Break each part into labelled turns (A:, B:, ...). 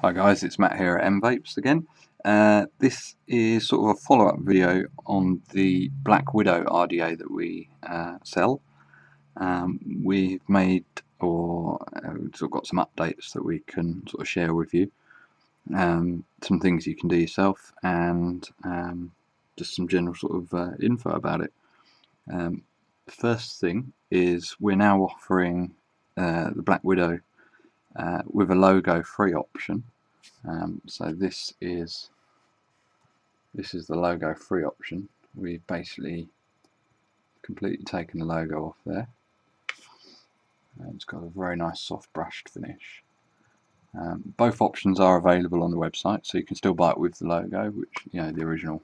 A: Hi guys, it's Matt here at M-vapes again. This is sort of a follow-up video on the Black Widow RDA that we sell. We've made, we've sort of got some updates that we can sort of share with you. Some things you can do yourself, and just some general sort of info about it. The first thing is we're now offering the Black Widow with a logo free option. So this is the logo free option. We've basically completely taken the logo off there. It's got a very nice soft brushed finish. Both options are available on the website, so you can still buy it with the logo, which, you know, the original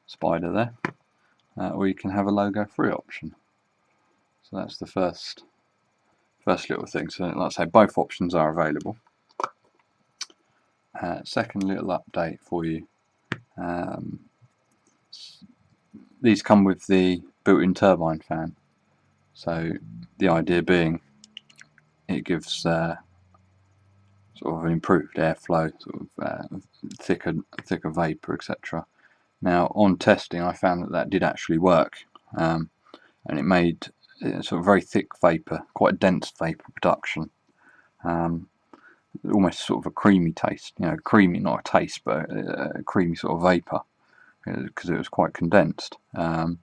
A: spider there, or you can have a logo free option. So that's the first little thing. So like I say, both options are available. Second little update for you. These come with the built-in turbine fan. So the idea being, it gives sort of an improved airflow, sort of thicker vapor, etc. Now, on testing, I found that did actually work, and it made sort of very thick vapor, quite a dense vapor production. Almost sort of a creamy taste, you know, creamy, not a taste, but a creamy sort of vapor, because it was quite condensed. So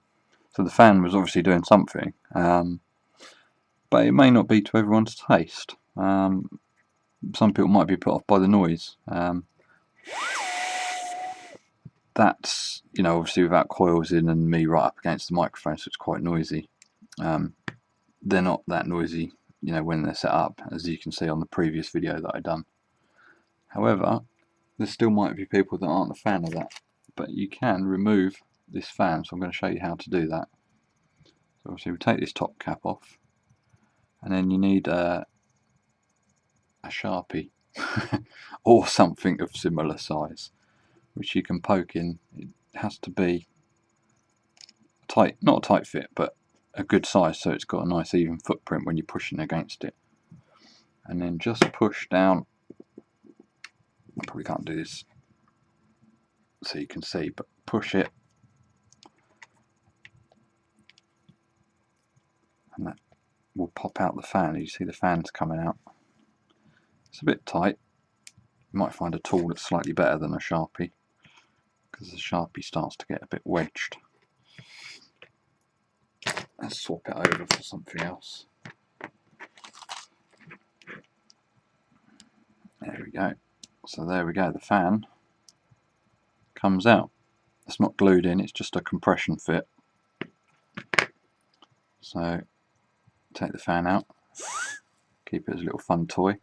A: the fan was obviously doing something, but it may not be to everyone's taste. Some people might be put off by the noise. That's, you know, obviously without coils in and me right up against the microphone, so it's quite noisy. They're not that noisy, you know, when they're set up, as you can see on the previous video that I done. However, there still might be people that aren't a fan of that, but you can remove this fan, so I'm going to show you how to do that. So obviously we take this top cap off, and then you need a Sharpie or something of similar size, which you can poke in. It has to be tight, not a tight fit, but a good size, so it's got a nice even footprint when you're pushing against it. And then just push down. I probably can't do this so you can see, but push it, and that will pop out the fan. You see the fan's coming out. It's a bit tight. You might find a tool that's slightly better than a Sharpie, because the Sharpie starts to get a bit wedged. Let's swap it over for something else. There we go. So there we go, the fan comes out. It's not glued in, it's just a compression fit. So take the fan out, keep it as a little fun toy.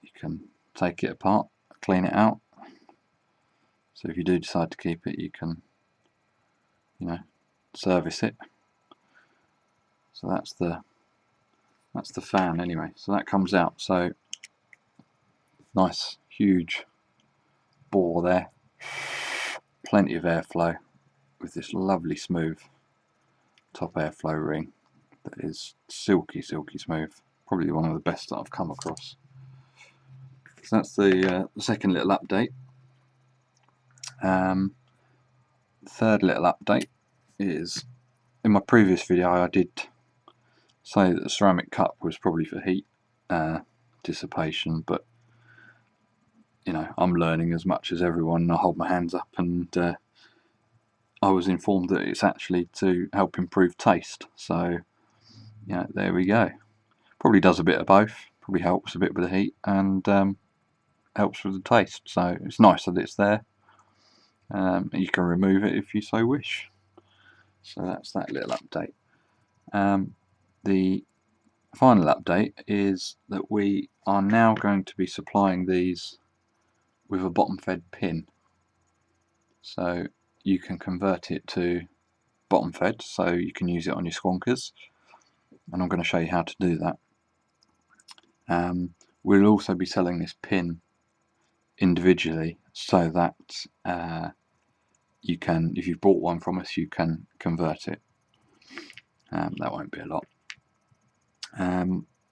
A: You can take it apart, clean it out. So if you do decide to keep it, you can, you know, service it. So that's the fan anyway. So that comes out. So nice huge bore there, plenty of airflow with this lovely smooth top airflow ring that is silky smooth, probably one of the best that I've come across. So that's the second little update. Third little update is, in my previous video I did say that the ceramic cup was probably for heat dissipation, but you know, I'm learning as much as everyone. I hold my hands up, and I was informed that it's actually to help improve taste. So yeah, there we go. Probably does a bit of both. Probably helps a bit with the heat and helps with the taste. So it's nice that it's there. You can remove it if you so wish. So that's that little update. The final update is that we are now going to be supplying these with a bottom fed pin. So you can convert it to bottom fed, so you can use it on your squonkers, and I'm going to show you how to do that. We'll also be selling this pin individually, so that you can, if you've bought one from us, you can convert it. That won't be a lot.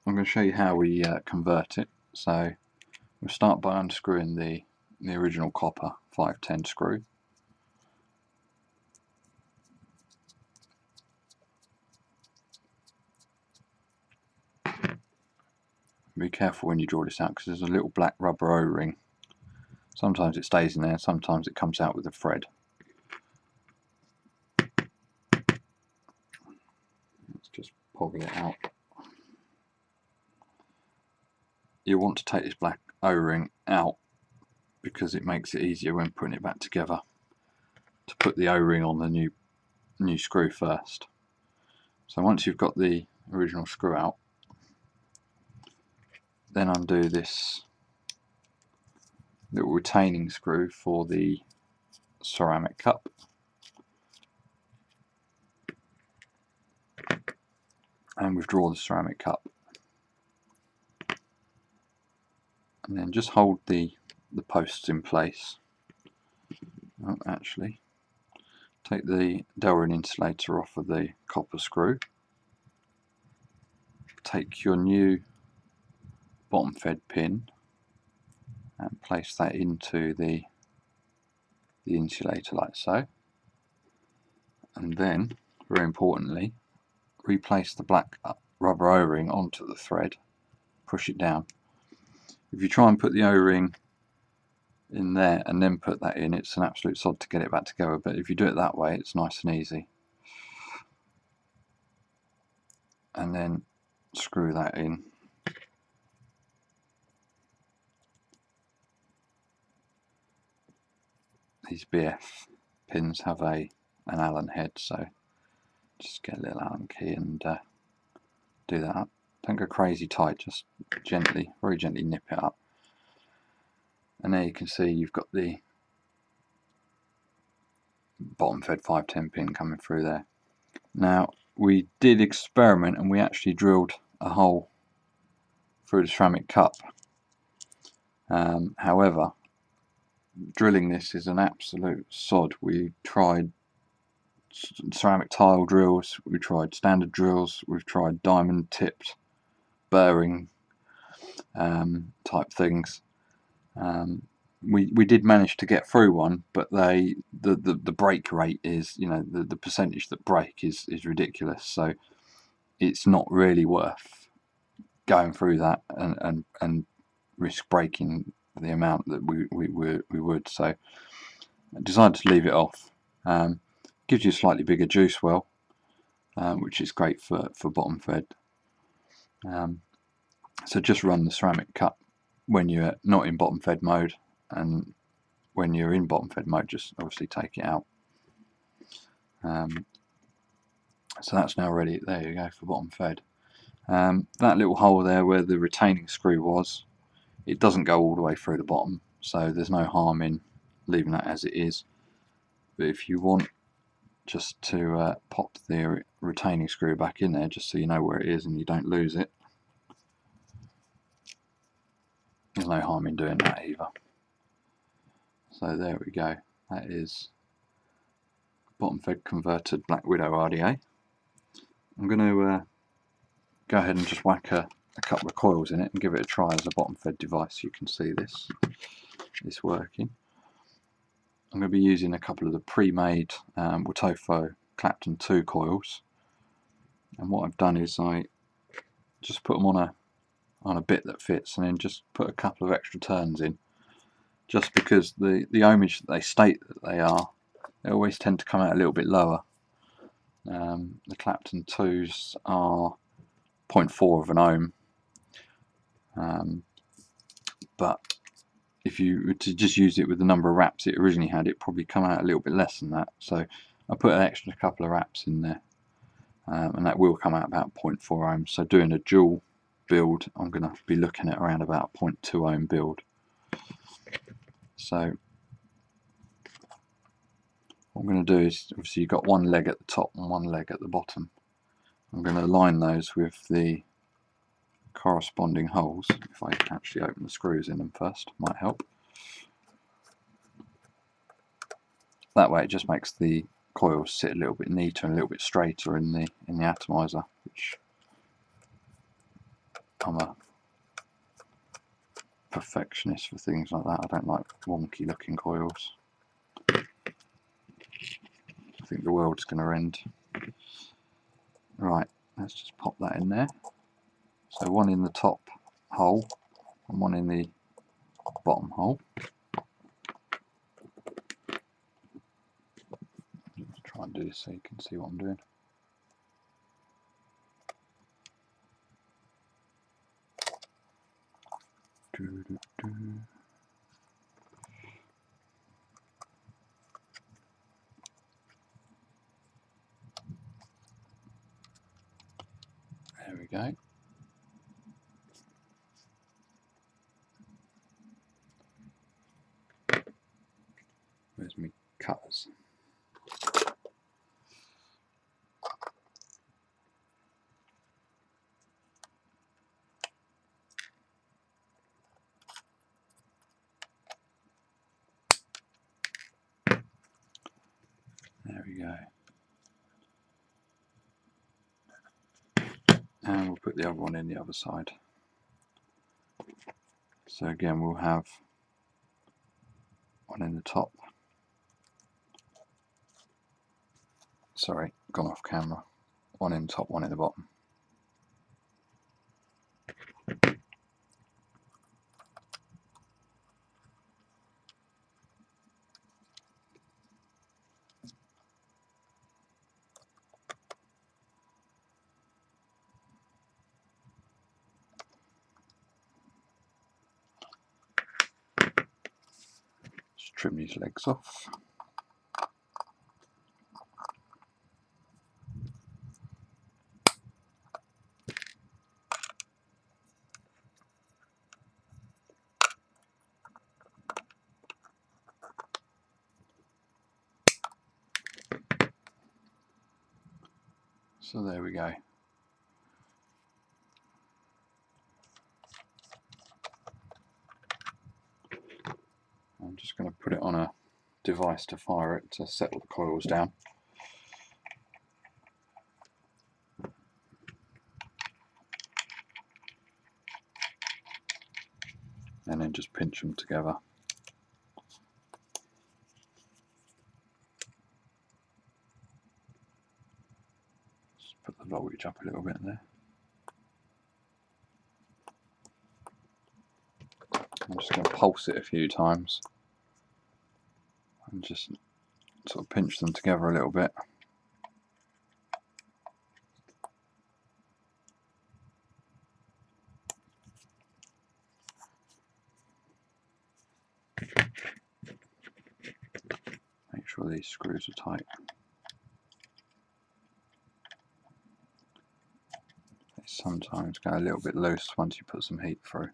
A: I'm going to show you how we convert it. So we'll start by unscrewing the original copper 510 screw. Be careful when you draw this out because there's a little black rubber O-ring. Sometimes it stays in there, sometimes it comes out with a thread. Let's just poggle it out. You want to take this black O-ring out because it makes it easier when putting it back together to put the O-ring on the new screw first. So once you've got the original screw out, then undo this little retaining screw for the ceramic cup, and withdraw the ceramic cup, and then just hold the posts in place. Oh, actually, take the Delrin insulator off of the copper screw, take your new bottom fed pin and place that into the insulator like so, and then, very importantly, replace the black rubber O-ring onto the thread, push it down. If you try and put the O-ring in there and then put that in, it's an absolute sod to get it back together, but if you do it that way it's nice and easy. And then screw that in. These BF pins have an Allen head, so just get a little Allen key and do that up. Don't go crazy tight, just gently, very gently nip it up. And there you can see you've got the bottom fed 510 pin coming through there. Now we did experiment and we actually drilled a hole through the ceramic cup. However, drilling this is an absolute sod. We tried ceramic tile drills, we tried standard drills, we've tried diamond tipped burring type things. We did manage to get through one, but the break rate is, you know, the percentage that break is ridiculous, so it's not really worth going through that and risk breaking the amount that we would. So I decided to leave it off. Gives you a slightly bigger juice well, which is great for bottom fed. So just run the ceramic cup when you're not in bottom fed mode, and when you're in bottom fed mode just obviously take it out. So that's now ready. There you go for bottom fed. That little hole there where the retaining screw was, it doesn't go all the way through the bottom, so there's no harm in leaving that as it is. But if you want just to pop the retaining screw back in there, just so you know where it is and you don't lose it, there's no harm in doing that either. So there we go, that is bottom fed converted Black Widow RDA. I'm going to go ahead and just whack a couple of coils in it and give it a try as a bottom fed device. You can see this working. I'm going to be using a couple of the pre-made Wotofo Clapton 2 coils, and what I've done is I just put them on a bit that fits, and then just put a couple of extra turns in, just because the ohmage that they state that they always tend to come out a little bit lower. The Clapton 2s are 0.4 of an ohm, but if you were to just use it with the number of wraps it originally had, it probably come out a little bit less than that. So I put an extra couple of wraps in there, and that will come out about 0.4 ohms. So doing a dual build, I'm going to be looking at around about a 0.2 ohm build. So what I'm going to do is, obviously you've got one leg at the top and one leg at the bottom. I'm going to align those with the corresponding holes. If I actually open the screws in them first, might help. That way it just makes the coils sit a little bit neater and a little bit straighter in the atomizer, which I'm a perfectionist for things like that. I don't like wonky looking coils. I think the world's going to end. Right, let's just pop that in there. So one in the top hole and one in the bottom hole. Let's try and do this so you can see what I'm doing. There we go. Where's my cutters? There we go. And we'll put the other one in the other side. So again, we'll have one in the top. Sorry, gone off camera. One in the top, one in the bottom. Just trim these legs off. So there we go. I'm just going to put it on a device to fire it to settle the coils down. And then just pinch them together. Just put the voltage up a little bit there. I'm just going to pulse it a few times and just sort of pinch them together a little bit. Make sure these screws are tight. They sometimes go a little bit loose once you put some heat through.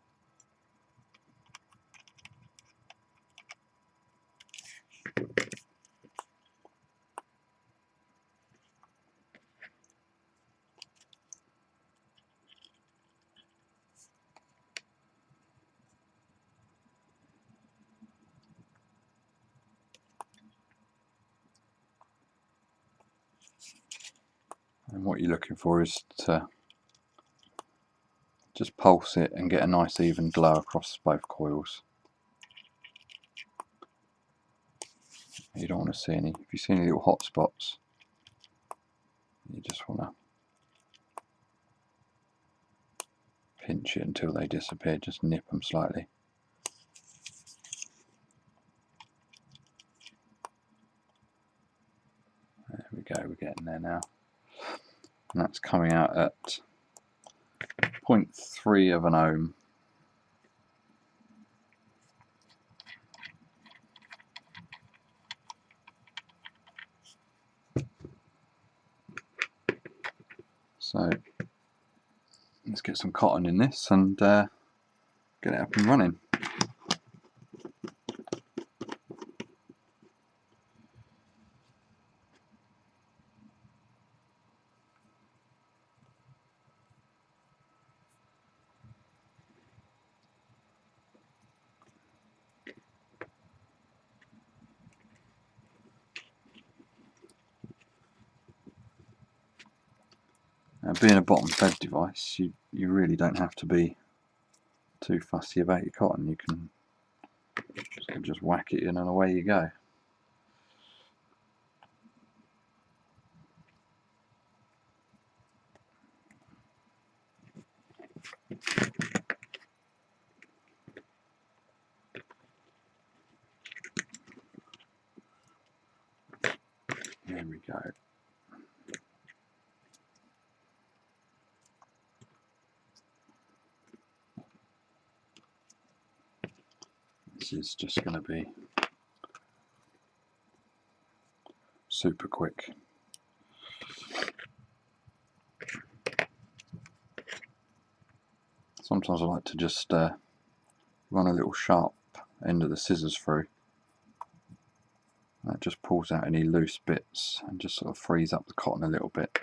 A: And what you're looking for is to just pulse it and get a nice even glow across both coils. You don't want to see any, if you see any little hot spots, you just want to pinch it until they disappear, just nip them slightly. There we go, we're getting there now. And that's coming out at 0.3 of an ohm. So let's get some cotton in this and get it up and running. Being a bottom fed device, you really don't have to be too fussy about your cotton. You can just whack it in and away you go. There we go. This is just going to be super quick. Sometimes I like to just run a little sharp end of the scissors through. That just pulls out any loose bits and just sort of frees up the cotton a little bit.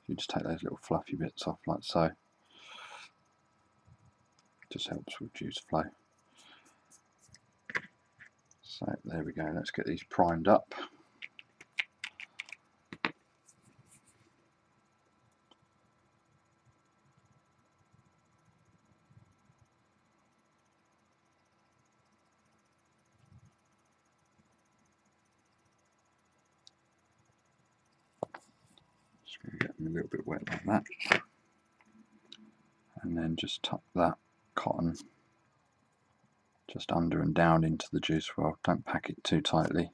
A: You just take those little fluffy bits off like so. Just helps with juice flow. So there we go, let's get these primed up. Just going to get them a little bit wet like that. And then just tuck that cotton just under and down into the juice well. Don't pack it too tightly.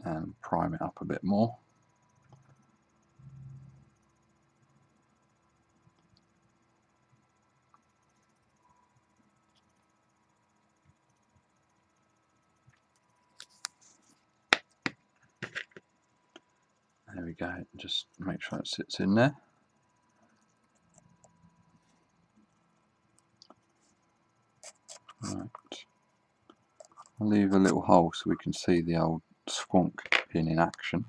A: And prime it up a bit more. There we go, just make sure it sits in there. Right. I'll leave a little hole so we can see the old squonk pin in action.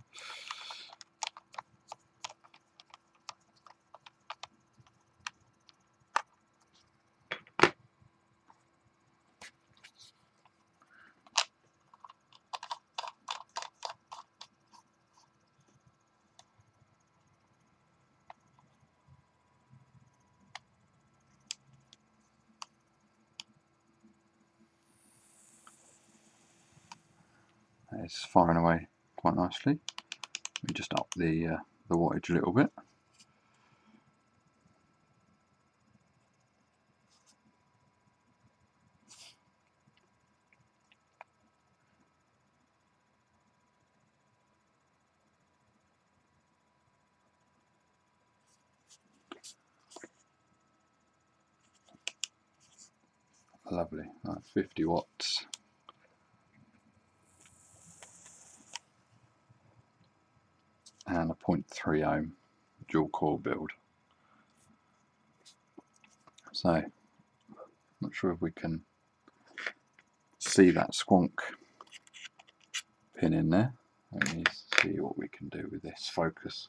A: It's firing away quite nicely. We just up the wattage a little bit. Lovely, right, 50 watts. And a 0.3 ohm dual coil build. So, not sure if we can see that squonk pin in there. Let me see what we can do with this focus.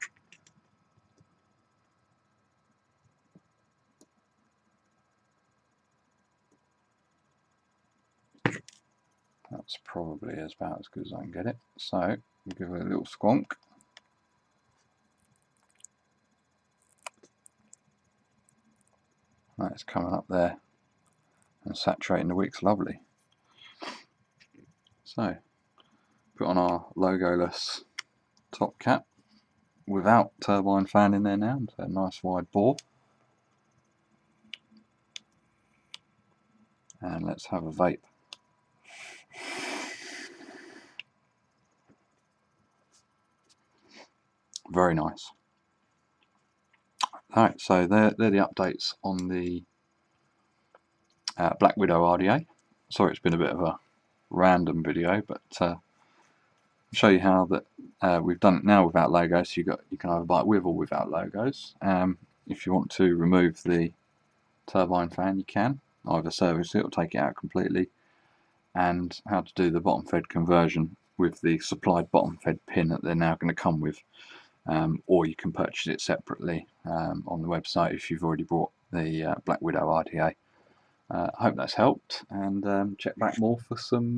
A: That's probably about as good as I can get it. So, we'll give it a little squonk. That's coming up there and saturating the wicks lovely. So, put on our logoless top cap without turbine fan in there now, so a nice wide bore. And let's have a vape. Very nice. Alright, so they're the updates on the Black Widow RDA. Sorry it's been a bit of a random video, but I'll show you how that we've done it now without logos. So you can either buy it with or without logos. If you want to remove the turbine fan, you can either service it or take it out completely, and how to do the bottom fed conversion with the supplied bottom fed pin that they're now going to come with. or you can purchase it separately on the website if you've already bought the Black Widow RDA. I hope that's helped, and check back more for some